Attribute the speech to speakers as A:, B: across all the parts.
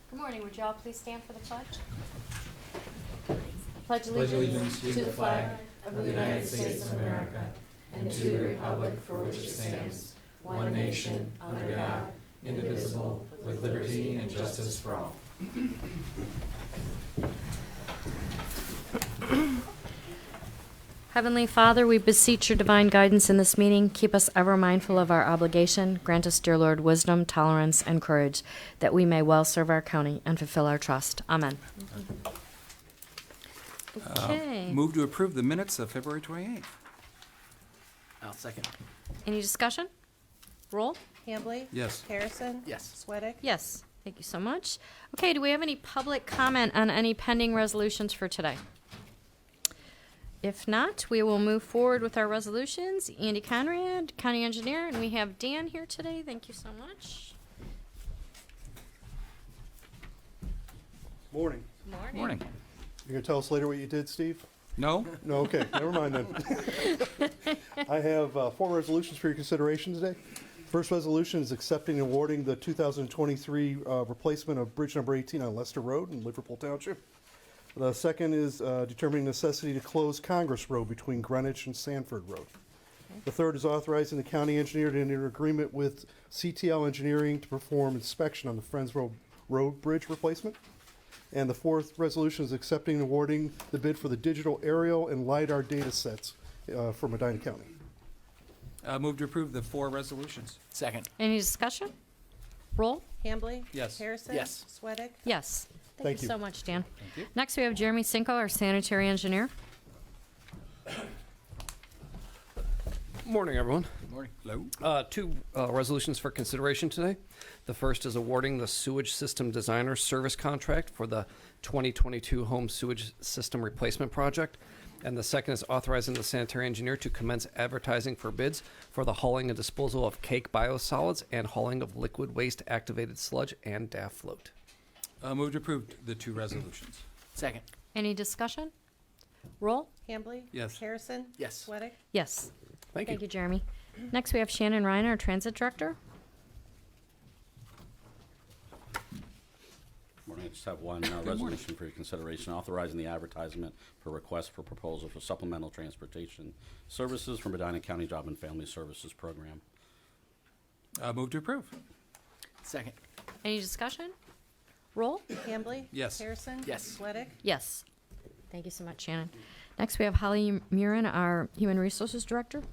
A: Good morning. Would you all please stand for the pledge? Pledge allegiance to the flag of the United States of America and to the republic for which it stands, one nation, under God, indivisible, with liberty and justice for all. Heavenly Father, we beseech your divine guidance in this meeting. Keep us ever mindful of our obligation. Grant us, dear Lord, wisdom, tolerance, and courage, that we may well serve our county and fulfill our trust. Amen. Okay.
B: Move to approve the minutes of February 28th.
C: I'll second.
A: Any discussion? Roll?
D: Hambley?
B: Yes.
D: Harrison?
C: Yes.
D: Sweattick?
A: Yes. Thank you so much. Okay, do we have any public comment on any pending resolutions for today? If not, we will move forward with our resolutions. Andy Conrad, County Engineer, and we have Dan here today. Thank you so much.
E: Morning.
B: Morning.
E: You're going to tell us later what you did, Steve?
B: No?
E: No, okay, never mind then. I have 4 resolutions for your consideration today. First resolution is accepting and awarding the 2023 replacement of Bridge Number 18 on Lester Road in Liverpool Township. The second is determining necessity to close Congress Road between Greenwich and Sanford Road. The third is authorizing the county engineer to enter agreement with CTL Engineering to perform inspection on the Friendsboro Road Bridge replacement. And the fourth resolution is accepting and awarding the bid for the digital aerial and LiDAR data sets for Medina County.
B: Move to approve the 4 resolutions.
C: Second.
A: Any discussion? Roll?
D: Hambley?
B: Yes.
D: Harrison?
C: Yes.
D: Sweattick?
A: Yes.
E: Thank you.
A: So much, Dan.
B: Thank you.
A: Next, we have Jeremy Cinco, our Sanitary Engineer.
F: Morning, everyone.
B: Good morning. Hello.
F: 2 resolutions for consideration today. The first is awarding the sewage system designer service contract for the 2022 home sewage system replacement project. And the second is authorizing the sanitary engineer to commence advertising for bids for the hauling and disposal of cake biosolids and hauling of liquid waste activated sludge and DAF float.
B: Move to approve the 2 resolutions.
C: Second.
A: Any discussion? Roll?
D: Hambley?
B: Yes.
D: Harrison?
C: Yes.
D: Sweattick?
A: Yes.
F: Thank you.
A: Jeremy. Next, we have Shannon Ryan, our Transit Director.
G: Morning. I just have one resolution for your consideration, authorizing the advertisement for request for proposal for supplemental transportation services from Medina County Job and Family Services Program.
B: Move to approve.
C: Second.
A: Any discussion? Roll?
D: Hambley?
B: Yes.
D: Harrison?
C: Yes.
D: Sweattick?
A: Yes. Thank you so much, Shannon. Next, we have Holly Murin, our Human Resources Director.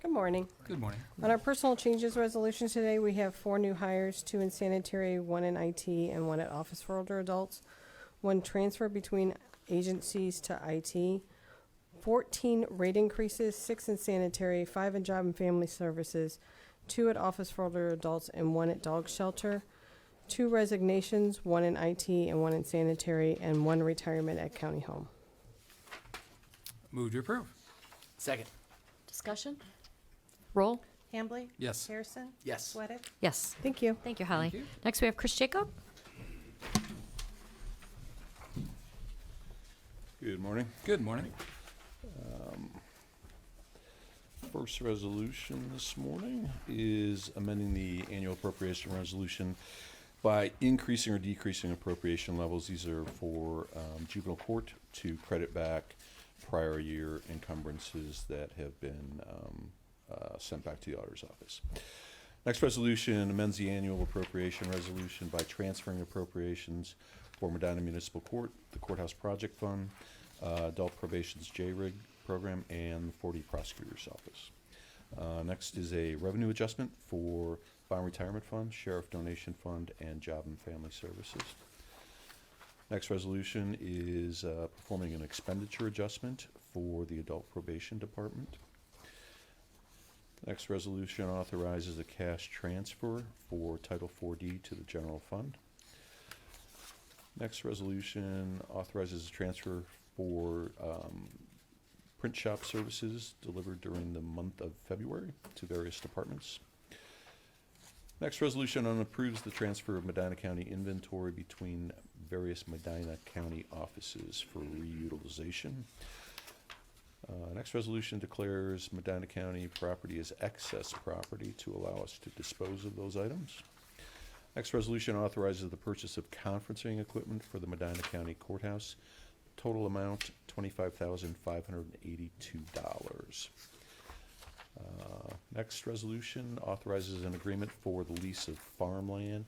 D: Good morning.
B: Good morning.
D: On our personal changes resolution today, we have 4 new hires, 2 in sanitary, 1 in IT, and 1 at office for older adults. 1 transfer between agencies to IT. 14 rate increases, 6 in sanitary, 5 in job and family services, 2 at office for older adults, and 1 at dog shelter. 2 resignations, 1 in IT and 1 in sanitary, and 1 retirement at county home.
B: Move to approve.
C: Second.
A: Discussion? Roll?
D: Hambley?
B: Yes.
D: Harrison?
C: Yes.
D: Sweattick?
A: Yes.
D: Thank you.
A: Thank you, Holly.
B: Thank you.
A: Next, we have Chris Jacob.
H: Good morning.
B: Good morning.
H: First resolution this morning is amending the annual appropriation resolution by increasing or decreasing appropriation levels. These are for juvenile court to credit back prior year encumbrances that have been sent back to the auditor's office. Next resolution amends the annual appropriation resolution by transferring appropriations for Medina Municipal Court, the Courthouse Project Fund, Adult Probation's J-RIG program, and the 40 Prosecutor's Office. Next is a revenue adjustment for Bond Retirement Fund, Sheriff Donation Fund, and Job and Family Services. Next resolution is performing an expenditure adjustment for the Adult Probation Department. Next resolution authorizes a cash transfer for Title 4D to the General Fund. Next resolution authorizes a transfer for print shop services delivered during the month of February to various departments. Next resolution approves the transfer of Medina County inventory between various Medina County offices for reutilization. Next resolution declares Medina County property as excess property to allow us to dispose of those items. Next resolution authorizes the purchase of conferencing equipment for the Medina County Courthouse. Total amount, $25,582. Next resolution authorizes an agreement for the lease of farmland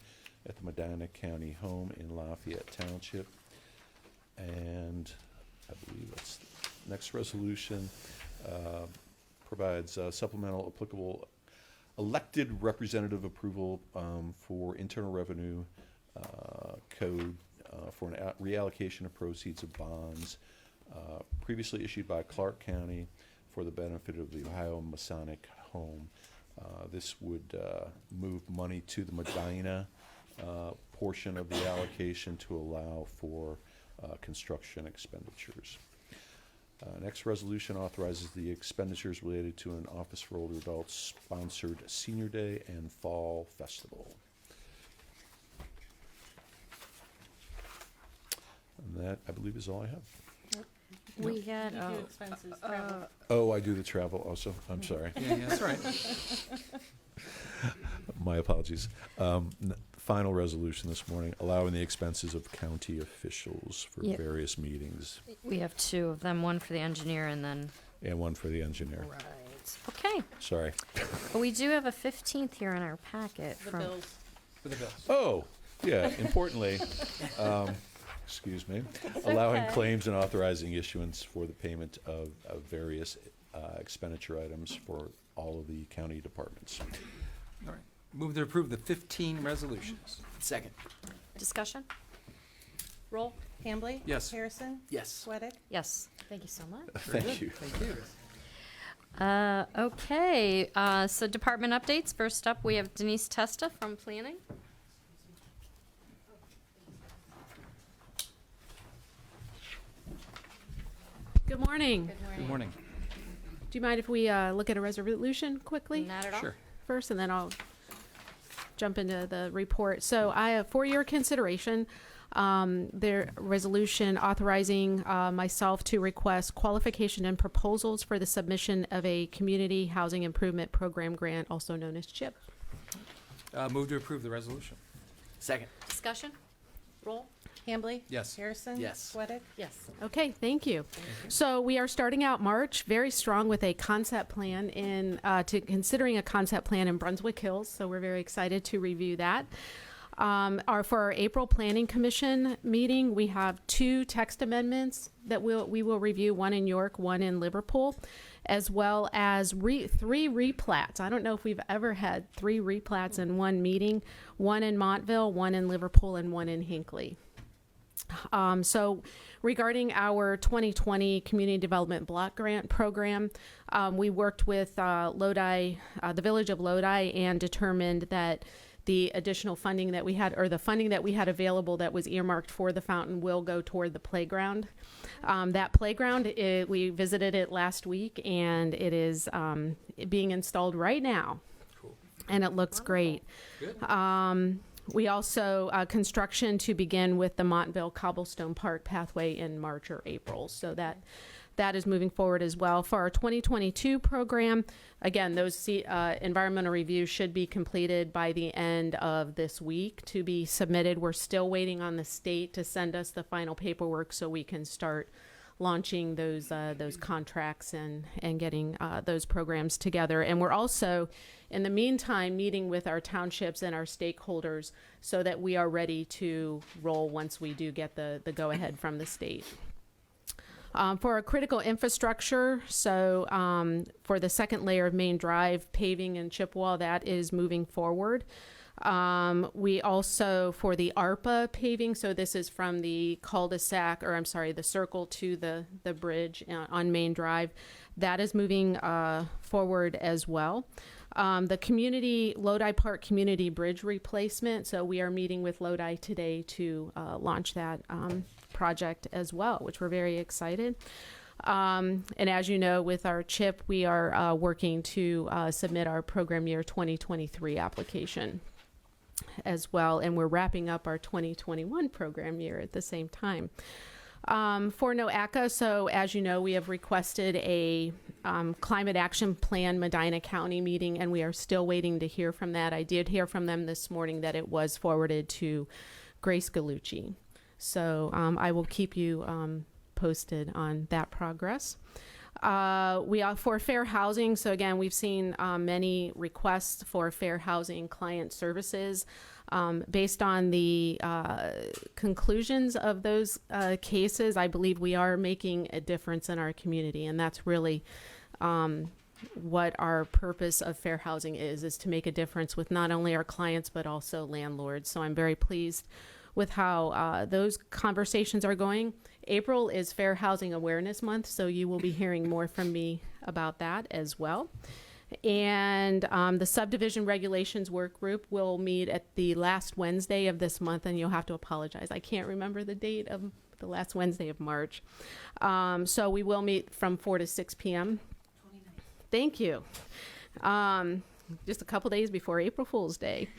H: at the Medina County Home in Lafayette Township. And I believe that's the next resolution provides supplemental applicable elected representative approval for Internal Revenue Code for an reallocation of proceeds of bonds previously issued by Clark County for the benefit of the Ohio Masonic Home. This would move money to the Medina portion of the allocation to allow for construction expenditures. Next resolution authorizes the expenditures related to an Office for Older Adults sponsored Senior Day and Fall Festival. And that, I believe, is all I have.
I: We had,
H: Oh, I do the travel also. I'm sorry.
B: Yeah, that's right.
H: My apologies. Final resolution this morning, allowing the expenses of county officials for
I: Yeah.
H: various meetings,
I: we have two of them, one for the engineer and then,
H: and one for the engineer.
I: right. Okay,
H: Sorry.
I: but we do have a 15th here in our packet
D: The
I: from,
D: bills.
B: For the bills.
H: Oh, yeah, importantly, excuse me, allowing
I: okay.
H: claims and authorizing issuance for the payment of various expenditure items for all of the county departments.
B: All right. Move to approve the 15 resolutions.
C: Second.
I: discussion?
D: Roll. Hambley?
B: Yes.
D: Harrison?
C: Yes.
D: Sweattick?
I: Yes, thank you so much.
H: Thank you.
B: Thank you.
I: Okay, so department updates. First up, we have Denise Testa from Planning.
J: Good morning.
B: Good morning.
J: Do you mind if we look at a resolution quickly
I: Not at all.
B: Sure.
J: first, and then I'll jump into the report. So I have for your consideration the resolution authorizing myself to request qualification and proposals for the submission of a Community Housing Improvement Program grant, also known as CHIP.
B: Move to approve the resolution.
C: Second.
I: Discussion? Roll?
D: Hambley?
B: Yes.
D: Harrison?
C: Yes.
D: Sweattick?
I: Yes.
J: Okay, thank you. So we are starting out March very strong with a concept plan considering a concept plan in Brunswick Hills. So we're very excited to review that. For our April Planning Commission meeting, we have 2 text amendments that we will review, one in York, one in Liverpool, as well as 3 replats. I don't know if we've ever had 3 replats in one meeting, one in Montville, one in Liverpool, and one in Hinckley. So regarding our 2020 Community Development Block Grant Program, we worked with Lodi, the Village of Lodi, and determined that the additional funding that we had, or the funding that we had available that was earmarked for the fountain, will go toward the playground. That playground, we visited it last week, and it is being installed right now.
B: Cool.
J: And it looks great.
B: Good.
J: We also, construction to begin with the Montville Cobblestone Park pathway in March or April. So that is moving forward as well. For our 2022 program, again, those environmental reviews should be completed by the end of this week to be submitted. We're still waiting on the state to send us the final paperwork so we can start launching those contracts and getting those programs together. And we're also, in the meantime, meeting with our townships and our stakeholders so that we are ready to roll once we do get the go-ahead from the state. For our critical infrastructure, so for the second layer of Main Drive, paving and chip wall, that is moving forward. We also, for the ARPA paving, so this is from the cul-de-sac, or I'm sorry, the circle to the bridge on Main Drive, that is moving forward as well. The Lodi Park Community Bridge replacement, so we are meeting with Lodi today to launch that project as well, which we're very excited. And as you know, with our CHIP, we are working to submit our program year 2023 application as well, and we're wrapping up our 2021 program year at the same time. For NOACA, so as you know, we have requested a climate action plan Medina County meeting, and we are still waiting to hear from that. I did hear from them this morning that it was forwarded to Grace Gallucci. So I will keep you posted on that progress. For fair housing, so again, we've seen many requests for fair housing client services. Based on the conclusions of those cases, I believe we are making a difference in our community, and that's really what our purpose of fair housing is to make a difference with not only our clients but also landlords. So I'm very pleased with how those conversations are going. April is Fair Housing Awareness Month, so you will be hearing more from me about that as well. And the subdivision regulations work group will meet at the last Wednesday of this month, and you'll have to apologize. I can't remember the date of the last Wednesday of March. So we will meet from 4 to 6 p.m. 29th. Thank you. Just a couple days before April Fool's Day.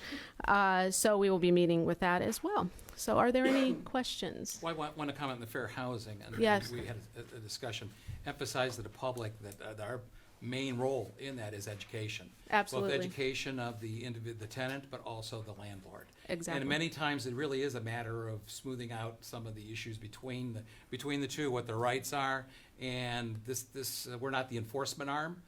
J: So we will be meeting with that as well. So are there any questions?
B: Well, I want to comment on the fair housing. And
J: Yes.
B: We had a discussion, emphasize to the public that our main role in that is education.
J: Absolutely.
B: Both education of the tenant, but also the landlord.
J: Exactly.
B: And many times it really is a matter of smoothing out some of the issues between the two, what their rights are. And this we're not the enforcement arm,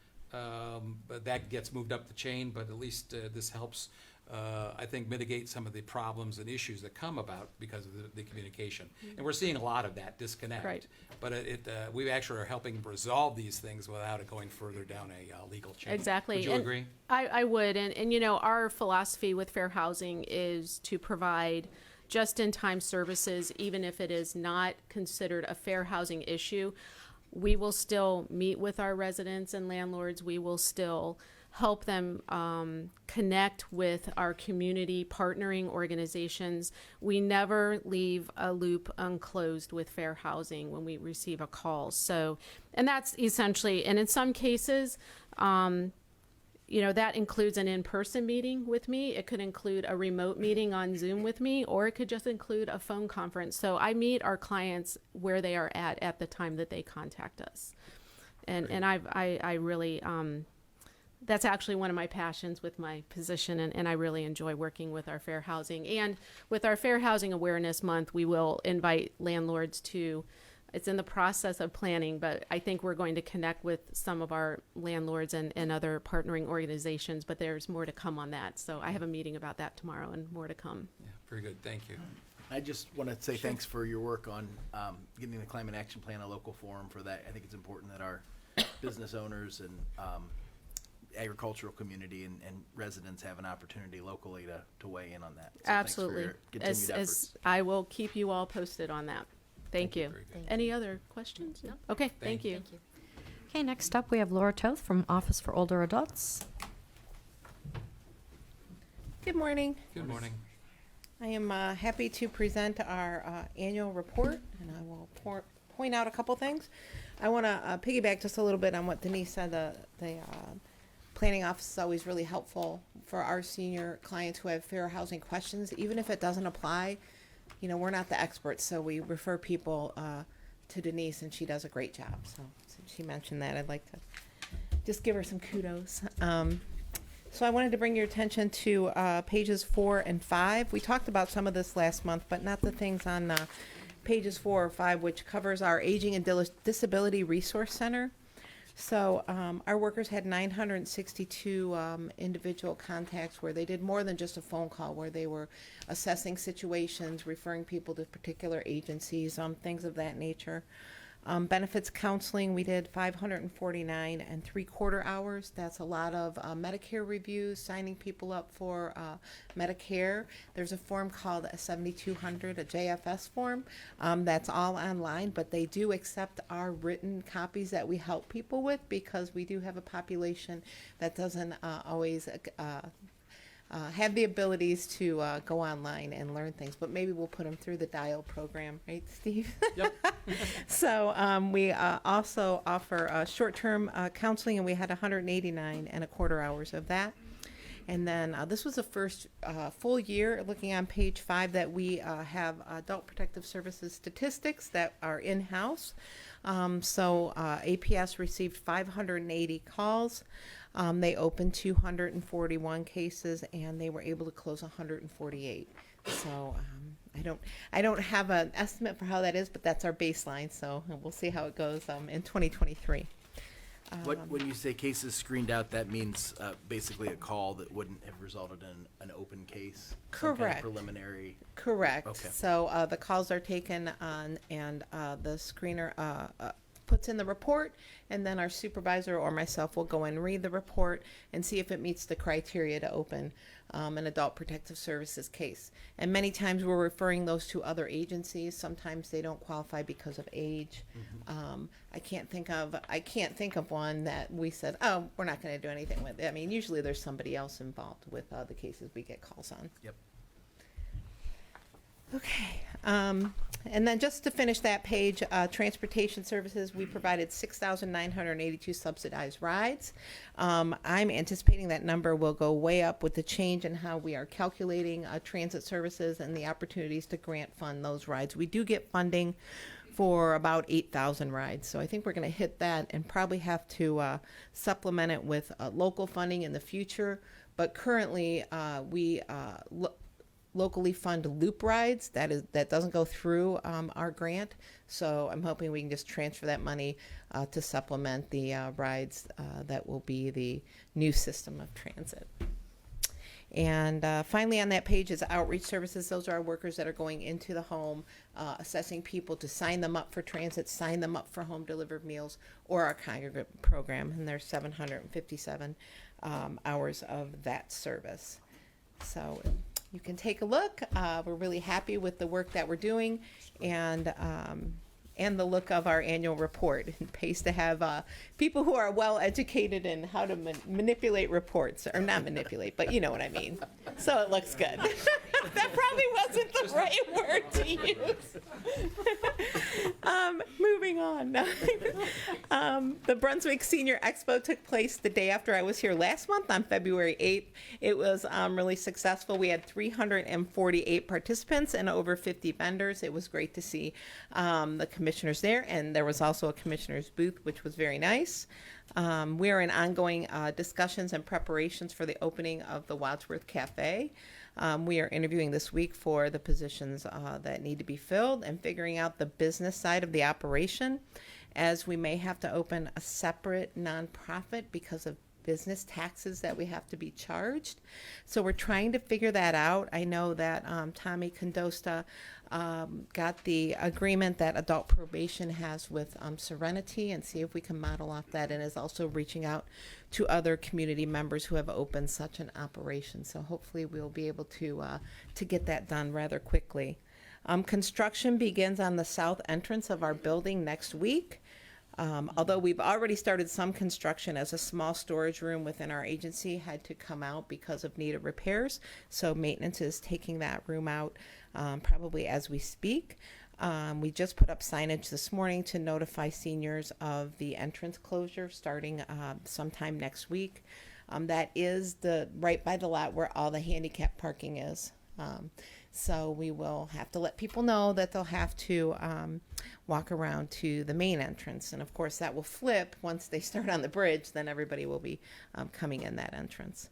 B: but that gets moved up the chain. But at least this helps, I think, mitigate some of the problems and issues that come about because of the communication. And we're seeing a lot of that disconnect.
J: Right.
B: But we actually are helping resolve these things without it going further down a legal chain.
J: Exactly.
B: Would you
J: And
B: agree?
J: I would. And, you know, our philosophy with fair housing is to provide just-in-time services, even if it is not considered a fair housing issue. We will still meet with our residents and landlords. We will still help them connect with our community partnering organizations. We never leave a loop unclosed with fair housing when we receive a call. So, and that's essentially, and in some cases, you know, that includes an in-person meeting with me. It could include a remote meeting on Zoom with me, or it could just include a phone conference. So I meet our clients where they are at the time that they contact us. And I really, that's actually one of my passions with my position, and I really enjoy working with our fair housing. And with our Fair Housing Awareness Month, we will invite landlords to, it's in the process of planning, but I think we're going to connect with some of our landlords and other partnering organizations, but there's more to come on that. So I have a meeting about that tomorrow and more to come.
B: Yeah, very good. Thank you.
C: I just want to say thanks for your work on getting the Climate Action Plan a local forum for that. I think it's important that our business owners and agricultural community and residents have an opportunity locally to weigh in on that. So
J: Absolutely.
C: Thanks for your continued efforts.
J: I will keep you all posted on that. Thank you.
B: Very good.
J: Any other questions?
I: No.
J: Okay,
B: Thank
J: thank you.
I: Thank you. Okay, next up, we have Laura Toth from Office for Older Adults.
K: Good morning.
B: Good morning.
K: I am happy to present our annual report, and I will point out a couple things. I want to piggyback just a little bit on what Denise said. The planning office is always really helpful for our senior clients who have fair housing questions. Even if it doesn't apply, you know, we're not the experts, so we refer people to Denise, and she does a great job. So since she mentioned that, I'd like to just give her some kudos. So I wanted to bring your attention to pages 4 and 5. We talked about some of this last month, but not the things on pages 4 or 5, which covers our Aging and Disability Resource Center. So our workers had 962 individual contacts where they did more than just a phone call, where they were assessing situations, referring people to particular agencies, things of that nature. Benefits counseling, we did 549 and 3/4 hours. That's a lot of Medicare reviews, signing people up for Medicare. There's a form called a 7200, a JFS form. That's all online, but they do accept our written copies that we help people with, because we do have a population that doesn't always have the abilities to go online and learn things, but maybe we'll put them through the DIAL program, right, Steve?
B: Yep.
K: So we also offer short-term counseling, and we had 189 and 1/4 hours of that. And then this was the first full year, looking on page 5, that we have Adult Protective Services statistics that are in-house. So APS received 580 calls. They opened 241 cases, and they were able to close 148. So I don't have an estimate for how that is, but that's our baseline. So we'll see how it goes in 2023.
C: When you say cases screened out, that means basically a call that wouldn't have resulted in an open case? Some kind of
K: Correct.
C: preliminary?
K: Correct.
C: Okay.
K: So the calls are taken on, and the screener puts in the report, and then our supervisor or myself will go and read the report and see if it meets the criteria to open an Adult Protective Services case. And many times we're referring those to other agencies. Sometimes they don't qualify because of age. I can't think of one that we said, oh, we're not going to do anything with it. I mean, usually there's somebody else involved with the cases we get calls on.
C: Yep.
K: Okay, and then just to finish that page, transportation services, we provided 6,982 subsidized rides. I'm anticipating that number will go way up with the change in how we are calculating transit services and the opportunities to grant fund those rides. We do get funding for about 8,000 rides, so I think we're going to hit that and probably have to supplement it with local funding in the future. But currently, we locally fund loop rides. That doesn't go through our grant, so I'm hoping we can just transfer that money to supplement the rides that will be the new system of transit. And finally on that page is outreach services. Those are our workers that are going into the home, assessing people to sign them up for transit, sign them up for home delivered meals, or our congregate program, and there's 757 hours of that service. So you can take a look. We're really happy with the work that we're doing, and the look of our annual report. It pays to have people who are well educated in how to manipulate reports, or not manipulate, but you know what I mean. So it looks good. That probably wasn't the right word to use. Moving on. The Brunswick Senior Expo took place the day after I was here last month on February 8th. It was really successful. We had 348 participants and over 50 vendors. It was great to see the commissioners there, and there was also a commissioner's booth, which was very nice. We are in ongoing discussions and preparations for the opening of the Wadsworth Cafe. We are interviewing this week for the positions that need to be filled and figuring out the business side of the operation, as we may have to open a separate nonprofit because of business taxes that we have to be charged. So we're trying to figure that out. I know that Tommy Condosta got the agreement that adult probation has with Serenity, and see if we can model off that, and is also reaching out to other community members who have opened such an operation. So hopefully we'll be able to get that done rather quickly. Construction begins on the south entrance of our building next week. Although we've already started some construction, as a small storage room within our agency had to come out because of needed repairs. So maintenance is taking that room out probably as we speak. We just put up signage this morning to notify seniors of the entrance closure starting sometime next week. That is right by the lot where all the handicap parking is. So we will have to let people know that they'll have to walk around to the main entrance. And of course that will flip once they start on the bridge, then everybody will be coming in that entrance.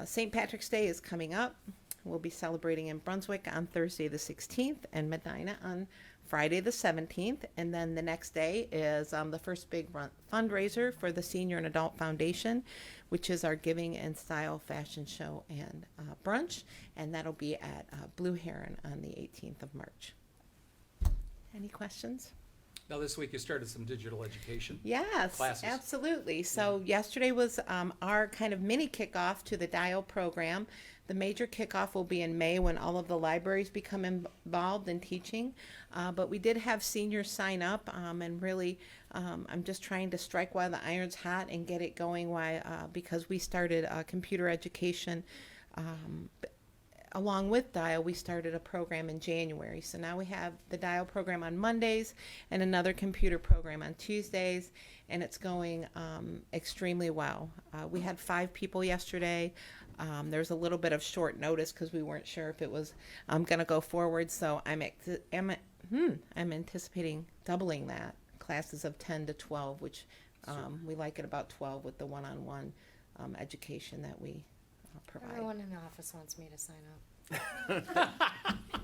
K: St. Patrick's Day is coming up. We'll be celebrating in Brunswick on Thursday the 16th and Medina on Friday the 17th. And then the next day is the first big fundraiser for the Senior and Adult Foundation, which is our Giving and Style fashion show and brunch. And that'll be at Blue Heron on the 18th of March. Any questions?
B: Now, this week you started some digital education.
K: Yes,
B: classes.
K: absolutely. So yesterday was our kind of mini kickoff to the DIAL program. The major kickoff will be in May when all of the libraries become involved in teaching. But we did have seniors sign up, and really I'm just trying to strike while the iron's hot and get it going because we started computer education. Along with DIAL, we started a program in January. So now we have the DIAL program on Mondays and another computer program on Tuesdays, and it's going extremely well. We had 5 people yesterday. There's a little bit of short notice because we weren't sure if it was going to go forward. So I'm anticipating doubling that, classes of 10 to 12, which we like at about 12 with the one-on-one education that we provide.
I: Everyone in the office wants me to sign up.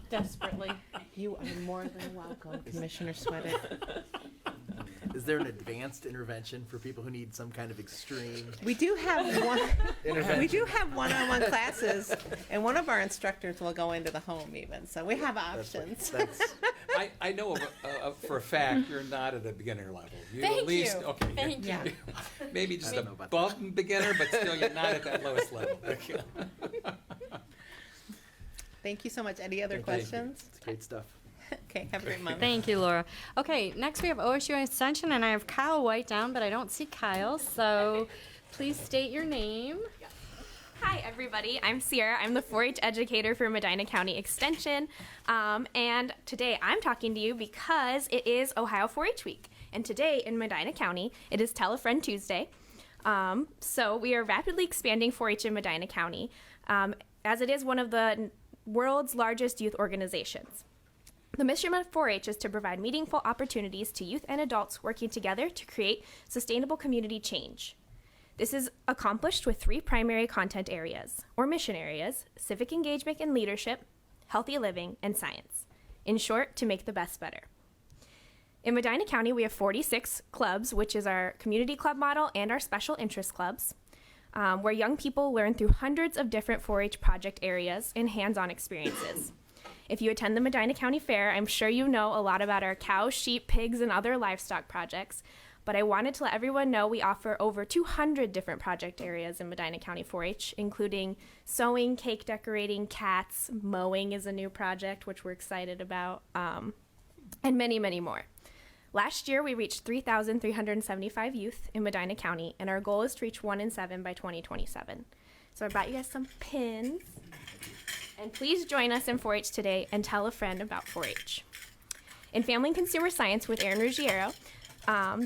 K: Desperately. You are more than welcome, Commissioner Sweattick.
C: Is there an advanced intervention for people who need some kind of extreme?
K: We do have one.
C: Intervention.
K: We do have one-on-one classes, and one of our instructors will go into the home even. So we have options.
B: I know for a fact you're not at a beginner level. You
I: Thank
B: at least,
I: you.
B: Okay.
I: Thank
K: Yeah.
B: Maybe just
C: I don't know about
B: above beginner, but still you're not at that lowest level.
K: Thank you so much. Any other
C: Thank you.
K: questions?
C: It's great stuff.
K: Okay, have a great month.
I: Thank you, Laura. Okay, next we have OSU Extension, and I have Kyle White down, but I don't see Kyle, so please state your name.
L: Hi, everybody. I'm Sierra. I'm the 4-H educator for Medina County Extension. And today I'm talking to you because it is Ohio 4-H Week. And today in Medina County, it is Tell a Friend Tuesday. So we are rapidly expanding 4-H in Medina County, as it is one of the world's largest youth organizations. The mission of 4-H is to provide meaningful opportunities to youth and adults working together to create sustainable community change. This is accomplished with 3 primary content areas, or mission areas: civic engagement and leadership, healthy living, and science. In short, to make the best better. In Medina County, we have 46 clubs, which is our community club model and our special interest clubs, where young people learn through hundreds of different 4-H project areas and hands-on experiences. If you attend the Medina County Fair, I'm sure you know a lot about our cows, sheep, pigs, and other livestock projects, but I wanted to let everyone know we offer over 200 different project areas in Medina County 4-H, including sewing, cake decorating, cats, mowing is a new project, which we're excited about, and many, many more. Last year, we reached 3,375 youth in Medina County, and our goal is to reach 1 in 7 by 2027. So I brought you guys some pins. And please join us in 4-H today and tell a friend about 4-H. In Family and Consumer Science with Aaron Ruggiero,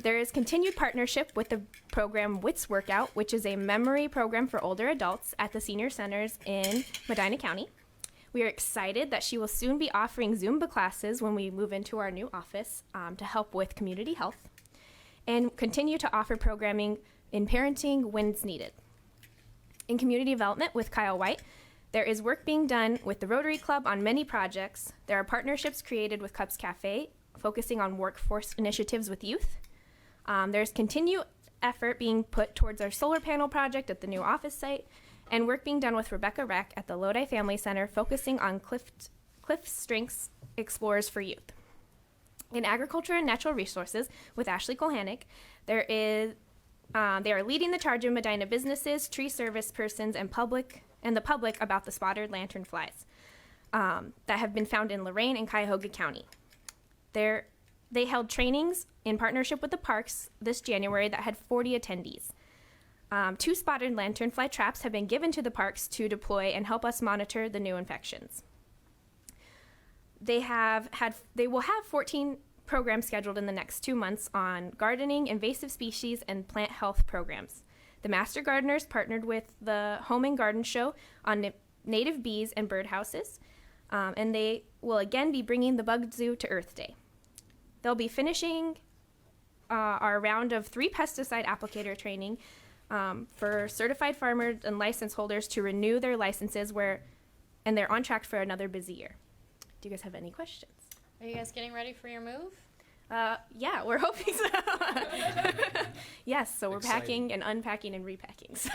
L: there is continued partnership with the program WITS Workout, which is a memory program for older adults at the senior centers in Medina County. We are excited that she will soon be offering Zumba classes when we move into our new office to help with community health, and continue to offer programming in parenting when it's needed. In community development with Kyle White, there is work being done with the Rotary Club on many projects. There are partnerships created with Cups Cafe, focusing on workforce initiatives with youth. There's continued effort being put towards our solar panel project at the new office site, and work being done with Rebecca Rack at the Lodi Family Center, focusing on Cliff Strengths Explorers for Youth. In agriculture and natural resources with Ashley Kolhanek, they are leading the charge of Medina businesses, tree service persons, and the public about the spotted lanternflies that have been found in Lorain and Cuyahoga County. They held trainings in partnership with the parks this January that had 40 attendees. 2 spotted lanternfly traps have been given to the parks to deploy and help us monitor the new infections. They will have 14 programs scheduled in the next 2 months on gardening, invasive species, and plant health programs. The Master Gardeners partnered with the Home and Garden Show on native bees and birdhouses, and they will again be bringing the Bug Zoo to Earth Day. They'll be finishing our round of 3 pesticide applicator training for certified farmers and license holders to renew their licenses, and they're on track for another busy year. Do you guys have any questions?
I: Are you guys getting ready for your move?
L: Yeah, we're hoping so. Yes, so we're
B: Exciting.
L: packing and unpacking and repacking. So.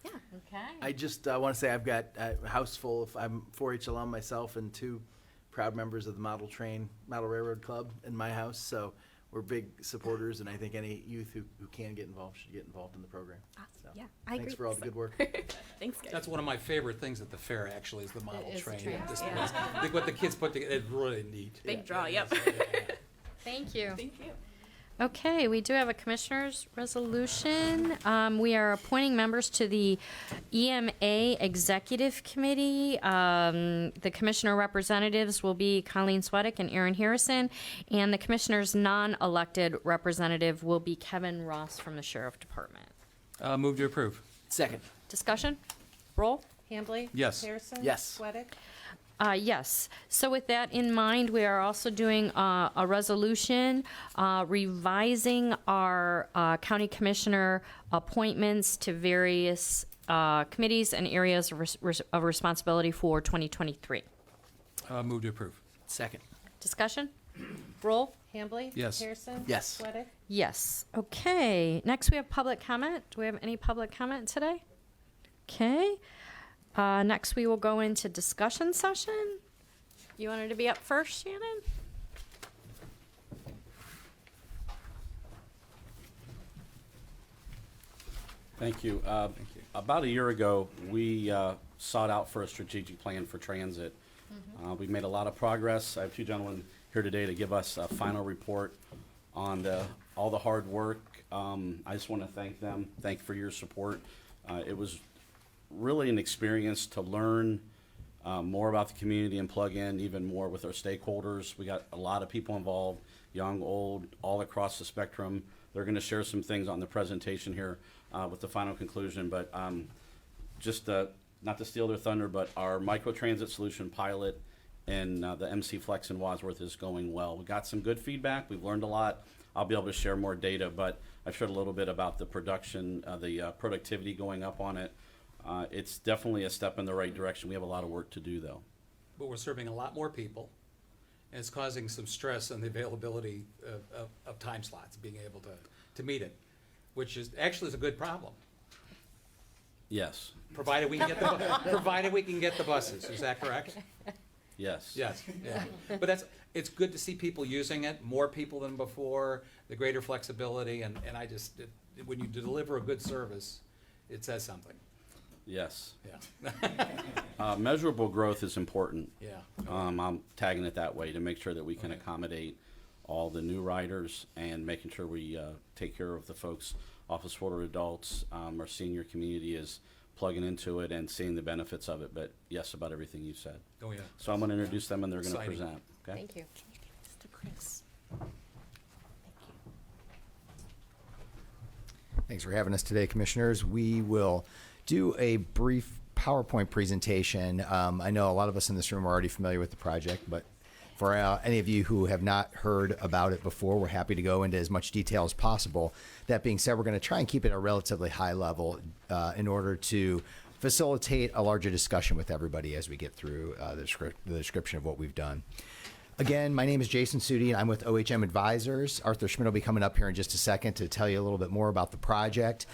L: Yeah.
I: Okay.
C: I just want to say I've got a house full of, I'm 4-H alum myself and 2 proud members of the Model Railroad Club in my house. So we're big supporters, and I think any youth who can get involved should get involved in the program. So
L: Yeah, I agree.
C: thanks for all the good work.
L: Thanks, guys.
B: That's one of my favorite things at the fair, actually, is the model
I: It is the
B: train.
I: train,
B: This
L: yeah.
B: place. I think what the kids put together is really neat.
L: Big draw,
B: it
L: yep.
B: is. Yeah.
I: Thank you.
L: Thank you.
I: Okay, we do have a commissioner's resolution. We are appointing members to the EMA Executive Committee. The commissioner representatives will be Colleen Sweattick and Aaron Harrison, and the commissioner's non-elected representative will be Kevin Ross from the Sheriff Department.
B: Move to approve.
C: Second.
I: Discussion? Roll?
K: Hambley?
B: Yes.
K: Harrison?
C: Yes.
K: Sweattick?
I: Yes. So with that in mind, we are also doing a resolution revising our county commissioner appointments to various committees and areas of responsibility for 2023.
B: Move to approve.
C: Second.
I: Discussion? Roll?
K: Hambley?
B: Yes.
K: Harrison?
C: Yes.
K: Sweattick?
I: Yes. Okay. Next, we have public comment. Do we have any public comment today? Okay. Next, we will go into discussion session. You wanted to be up first, Shannon?
G: Thank you. About a year ago, we sought out for a strategic plan for transit. We've made a lot of progress. I have two gentlemen here today to give us a final report on all the hard work. I just want to thank them. Thank you for your support. It was really an experience to learn more about the community and plug in even more with our stakeholders. We got a lot of people involved, young, old, all across the spectrum. They're going to share some things on the presentation here with the final conclusion, but just not to steal their thunder, but our microtransit solution pilot and the MC Flex in Wadsworth is going well. We got some good feedback. We've learned a lot. I'll be able to share more data, but I've shared a little bit about the production, the productivity going up on it. It's definitely a step in the right direction. We have a lot of work to do, though.
B: But we're serving a lot more people, and it's causing some stress on the availability of time slots, being able to meet it, which is actually is a good problem,
G: Yes.
B: provided we can get provided we can get the buses. Is that correct?
G: Yes.
B: Yes. Yeah. But it's good to see people using it, more people than before, the greater flexibility, and when you deliver a good service, it says something.
G: Yes.
B: Yeah.
G: Measurable growth is important.
B: Yeah.
G: I'm tagging it that way to make sure that we can accommodate all the new riders and making sure we take care of the folks, office holder adults, our senior community is plugging into it and seeing the benefits of it. But yes, about everything you said.
B: Oh yeah.
G: So I'm going to introduce them and they're going to
B: Exciting.
G: present. Okay.
I: Thank you.
M: Thanks for having us today, Commissioners. We will do a brief PowerPoint presentation. I know a lot of us in this room are already familiar with the project, but for any of you who have not heard about it before, we're happy to go into as much detail as possible. That being said, we're going to try and keep it at a relatively high level in order to facilitate a larger discussion with everybody as we get through the description of what we've done. Again, my name is Jason Sudi, and I'm with OHM Advisors. Arthur Schmidt will be coming up here in just a second to tell you a little bit more about the project.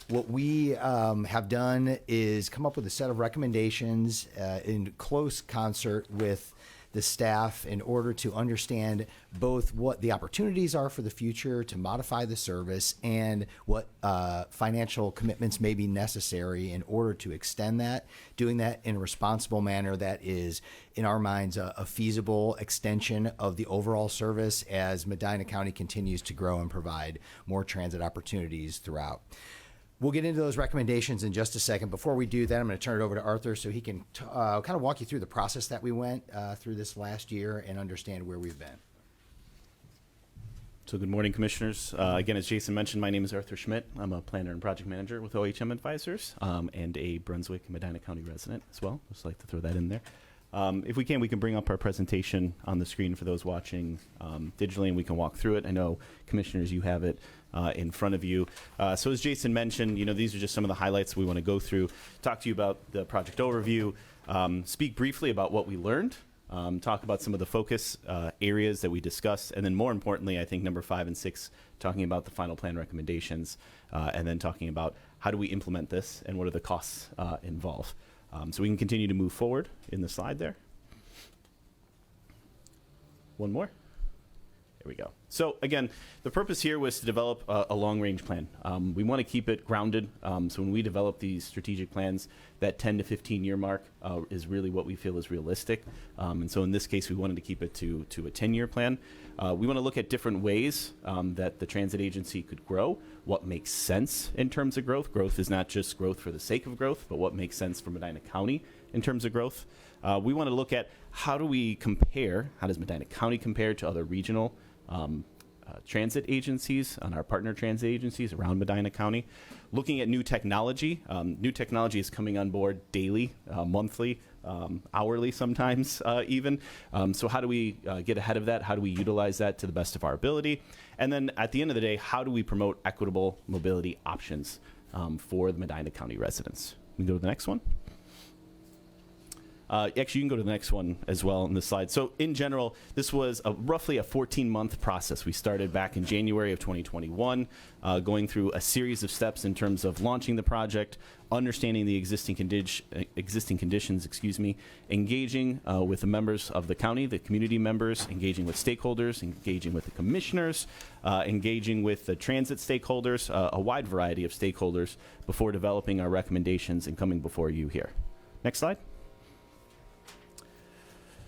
M: What we have done is come up with a set of recommendations in close concert with the staff in order to understand both what the opportunities are for the future to modify the service and what financial commitments may be necessary in order to extend that, doing that in a responsible manner that is, in our minds, a feasible extension of the overall service as Medina County continues to grow and provide more transit opportunities throughout. We'll get into those recommendations in just a second. Before we do that, I'm going to turn it over to Arthur so he can kind of walk you through the process that we went through this last year and understand where we've been.
N: So good morning, Commissioners. Again, as Jason mentioned, my name is Arthur Schmidt. I'm a planner and project manager with OHM Advisors and a Brunswick and Medina County resident as well. Just like to throw that in there. If we can bring up our presentation on the screen for those watching digitally, and we can walk through it. I know, Commissioners, you have it in front of you. So as Jason mentioned, these are just some of the highlights we want to go through, talk to you about the project overview, speak briefly about what we learned, talk about some of the focus areas that we discussed, and then more importantly, I think number 5 and 6, talking about the final plan recommendations, and then talking about how do we implement this and what are the costs involved. So we can continue to move forward in the slide there. One more. There we go. So again, the purpose here was to develop a long-range plan. We want to keep it grounded. So when we develop these strategic plans, that 10 to 15-year mark is really what we feel is realistic. And so in this case, we wanted to keep it to a 10-year plan. We want to look at different ways that the transit agency could grow, what makes sense in terms of growth. Growth is not just growth for the sake of growth, but what makes sense for Medina County in terms of growth. We want to look at how do we compare, how does Medina County compare to other regional transit agencies, on our partner transit agencies around Medina County. Looking at new technology. New technology is coming on board daily, monthly, hourly sometimes even. So how do we get ahead of that? How do we utilize that to the best of our ability? And then at the end of the day, how do we promote equitable mobility options for the Medina County residents? We can go to the next one. Actually, you can go to the next one as well in the slide. So in general, this was roughly a 14-month process. We started back in January of 2021, going through a series of steps in terms of launching the project, understanding the existing conditions, engaging with the members of the county, the community members, engaging with stakeholders, engaging with the commissioners, engaging with the transit stakeholders, a wide variety of stakeholders before developing our recommendations and coming before you here. Next slide.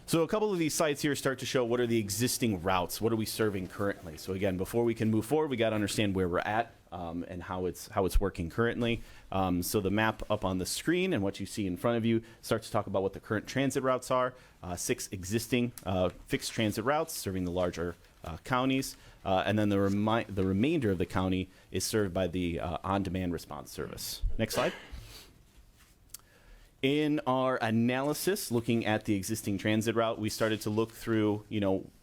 N: So a couple of these sites here start to show what are the existing routes, what are we serving currently. So again, before we can move forward, we got to understand where we're at and how it's working currently. So the map up on the screen and what you see in front of you starts to talk about what the current transit routes are. 6 existing fixed transit routes serving the larger counties, and then the remainder of the county is served by the on-demand response service. Next slide. In our analysis, looking at the existing transit route, we started to look through,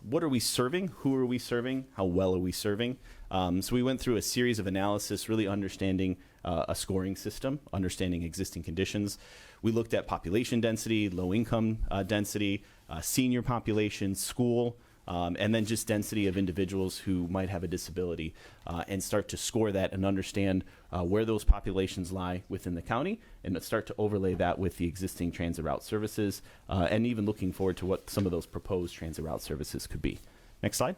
N: what are we serving? Who are we serving? How well are we serving? So we went through a series of analysis, really understanding a scoring system, understanding existing conditions. We looked at population density, low income density, senior population, school, and then just density of individuals who might have a disability, and start to score that and understand where those populations lie within the county, and start to overlay that with the existing transit route services, and even looking forward to what some of those proposed transit route services could be. Next slide.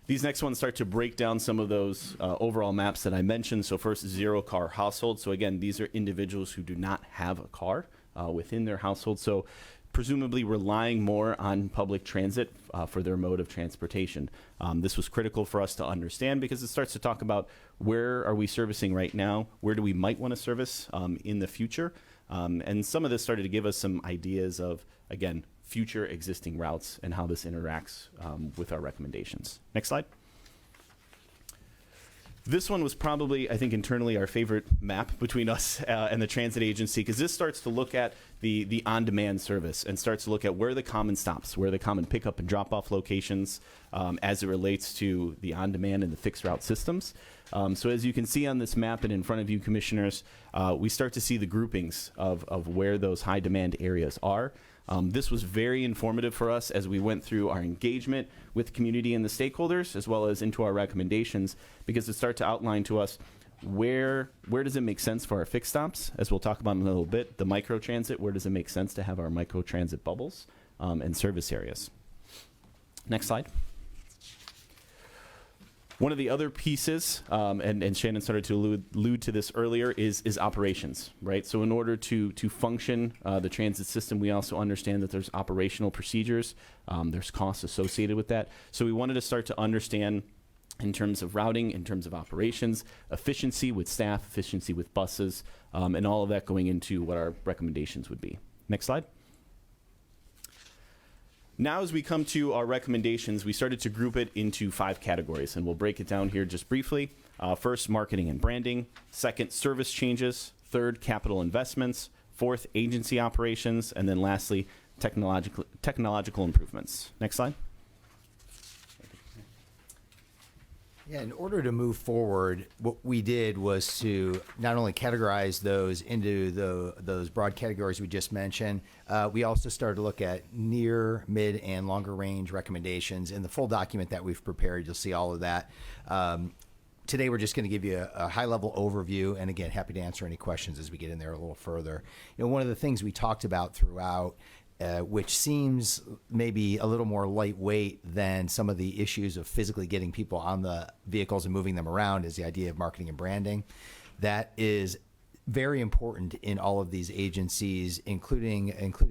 N: These next ones start to break down some of those overall maps that I mentioned. So first, zero car household. So again, these are individuals who do not have a car within their household. So presumably relying more on public transit for their mode of transportation. This was critical for us to understand because it starts to talk about where are we servicing right now, where do we might want to service in the future, and some of this started to give us some ideas of, again, future existing routes and how this interacts with our recommendations. Next slide. This one was probably, I think, internally our favorite map between us and the transit agency, because this starts to look at the on-demand service and starts to look at where are the common stops, where are the common pickup and drop-off locations as it relates to the on-demand and the fixed route systems. So as you can see on this map and in front of you, commissioners, we start to see the groupings of where those high-demand areas are. This was very informative for us as we went through our engagement with the community and the stakeholders, as well as into our recommendations, because it started to outline to us where does it make sense for our fixed stops, as we'll talk about in a little bit, the microtransit, where does it make sense to have our microtransit bubbles and service areas. Next slide. One of the other pieces, and Shannon started to allude to this earlier, is operations, right? So in order to function the transit system, we also understand that there's operational procedures, there's costs associated with that. So we wanted to start to understand in terms of routing, in terms of operations, efficiency with staff, efficiency with buses, and all of that going into what our recommendations would be. Next slide. Now, as we come to our recommendations, we started to group it into 5 categories, and we'll break it down here just briefly. First, marketing and branding. Second, service changes. Third, capital investments. Fourth, agency operations. And then lastly, technological improvements. Next slide.
M: Yeah, in order to move forward, what we did was to not only categorize those into those broad categories we just mentioned, we also started to look at near, mid, and longer range recommendations. In the full document that we've prepared, you'll see all of that. Today, we're just going to give you a high-level overview, and again, happy to answer any questions as we get in there a little further. One of the things we talked about throughout, which seems maybe a little more lightweight than some of the issues of physically getting people on the vehicles and moving them around, is the idea of marketing and branding. That is very important in all of these agencies, including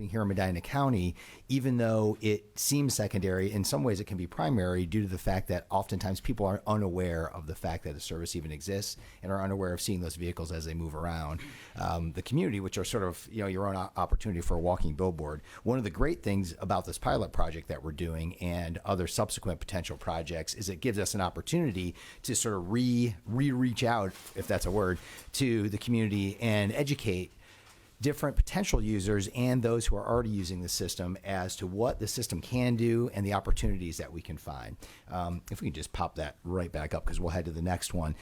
M: here in Medina County, even though it seems secondary. In some ways it can be primary due to the fact that oftentimes people are unaware of the fact that a service even exists and are unaware of seeing those vehicles as they move around the community, which are sort of, your own opportunity for a walking billboard. One of the great things about this pilot project that we're doing and other subsequent potential projects is it gives us an opportunity to sort of reach out, if that's a word, to the community and educate different potential users and those who are already using the system as to what the system can do and the opportunities that we can find. If we can just pop that right back up, because we'll head to the next one.